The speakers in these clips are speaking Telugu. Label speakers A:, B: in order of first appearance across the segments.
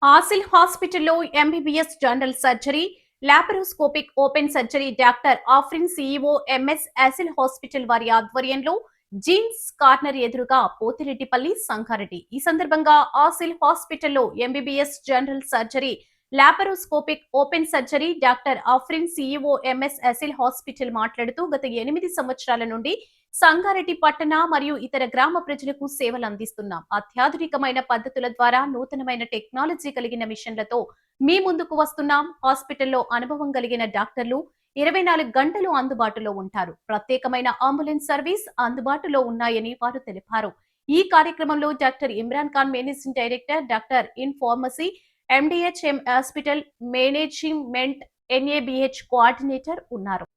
A: ASIL హాస్పిటల్లో MBBS general surgery, laparoscopic open surgery DR.అఫ CEO.MS.ASIL హాస్పిటల్ వారి ఆధ్వర్యంలో జీన్స్ కార్నర్ ఎదురుగా పోతిరెడ్డిపల్లి సంగారెడ్డి. ఈ సందర్భంగా ASIL హాస్పిటల్లో MBBS general surgery, laparoscopic open surgery DR.అఫ CEO.MS.ASIL హాస్పిటల్ మాట్లాడుతూ గత 8 సంవత్సరాల నుండి సంగారెడ్డి పట్టణ మరియు ఇతర గ్రామ ప్రజలకు సేవలు అందిస్తున్నాం. అత్యాధునికమైన పద్ధతుల ద్వారా నూతనమైన టెక్నాలజీ కలిగిన మిషన్లతో మీ ముందుకు వస్తున్నాం. హాస్పిటల్లో అనుభవం కలిగిన డాక్టర్లు 24 గంటలు అందుబాటులో ఉంటారు. ప్రత్యేకమైన అంబులెన్స్ సర్వీస్ అందుబాటులో ఉన్నాయని వారు తెలిపారు. ఈ కార్యక్రమంలో doctor Imran Khan managing director, doctor in pharmacy, MDHM.హాస్పిటల్ మేనేజ్మెంట్, NABH కోఆర్డినేటర్ ఉన్నారు.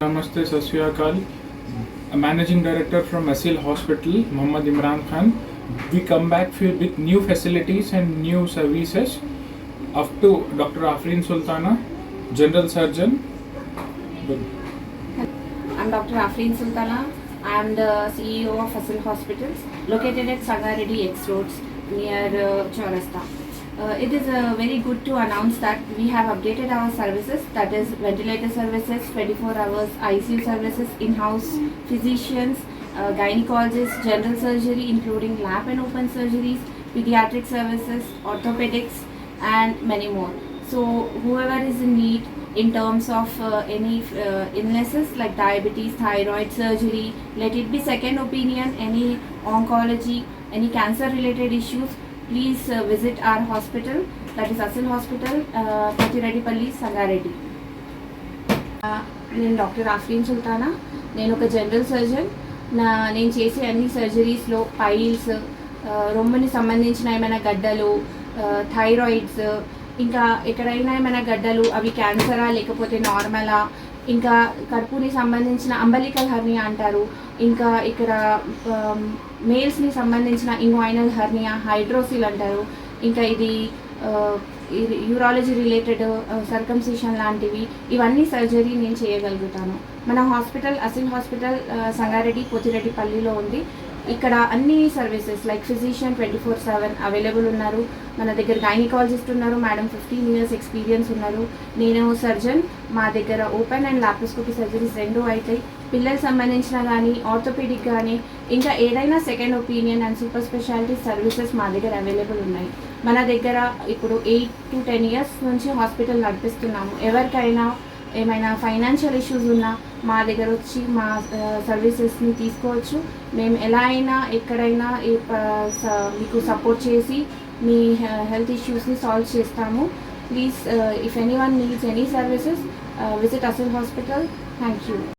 B: Namaste, Sat Shri Akal. Managing Director from ASIL Hospital, Mohammad Imran Khan. We come back with new facilities and new services. Up to Dr. Afreen Sultana, General Surgeon.
C: I'm Dr. Afreen Sultana. I am the CEO of ASIL Hospitals, located at Sangareddy X Roads near Chaurasta. It is very good to announce that we have updated our services, that is ventilator services, 24 hours ICU services, in-house physicians, gynecologists, general surgery including lap and open surgeries, pediatric services, orthopedics, and many more. So whoever is in need in terms of any illnesses like diabetes, thyroid, surgery, let it be second opinion, any oncology, any cancer related issues, please visit our hospital, that is ASIL Hospital, Patiredipalli, Sangareddy. నేను డాక్టర్ ఆఫ్రీన్ సుల్తానా. నేను ఒక జనరల్ సర్జన్. నేను చేసే అన్ని సర్జరీస్లో పైల్స్, రొమ్ముని సంబంధించిన ఏమైనా గడ్డలు, థైరాయిడ్స్, ఇంకా ఎక్కడైనా ఏమైనా గడ్డలు అవి క్యాన్సరా లేకపోతే నార్మలా, ఇంకా కడుపుని సంబంధించిన అంబలికల్ హర్నియా అంటారు, ఇంకా ఇక్కడ మేల్స్ని సంబంధించిన ఇంగ్వైనల్ హర్నియా, హైడ్రోసిల్ అంటారు, ఇంకా ఇది యూరాలజీ రిలేటెడ్ సర్కంసిషన్ లాంటివి, ఇవన్నీ సర్జరీ నేను చేయగలుగుతాను. మన హాస్పిటల్ ASIL హాస్పిటల్ సంగారెడ్డి పోతిరెడ్డిపల్లిలో ఉంది. ఇక్కడ అన్ని సర్వీసెస్ లైక్ ఫిజిషియన్ 24/7 అవైలబుల్ ఉన్నారు. మన దగ్గర గైనకాలజిస్ట్ ఉన్నారు, మేడం 15 years ఎక్స్పీరియన్స్ ఉన్నారు. నేను సర్జన్. మా దగ్గర ఓపెన్ అండ్ లాప్రోస్కోపీ సర్జరీస్ రెండు అవుతాయి. పిల్లలకు సంబంధించిన కానీ, ఆర్థోపెడిక్ కానీ, ఇంకా ఏదైనా second opinion and super speciality services మా దగ్గర అవైలబుల్ ఉన్నాయి. మన దగ్గర ఇప్పుడు 8 to 10 years నుంచి హాస్పిటల్ నడిపిస్తున్నాము. ఎవరికైనా ఏమైనా ఫైనాన్షియల్ ఇష్యూస్ ఉన్నా మా దగ్గర వచ్చి మా సర్వీసెస్ని తీసుకోవచ్చు. మేము ఎలా అయినా ఎక్కడైనా మీకు సపోర్ట్ చేసి మీ హెల్త్ ఇష్యూస్ని సాల్వ్ చేస్తాము. Please if anyone needs any services visit ASIL hospital. Thank you.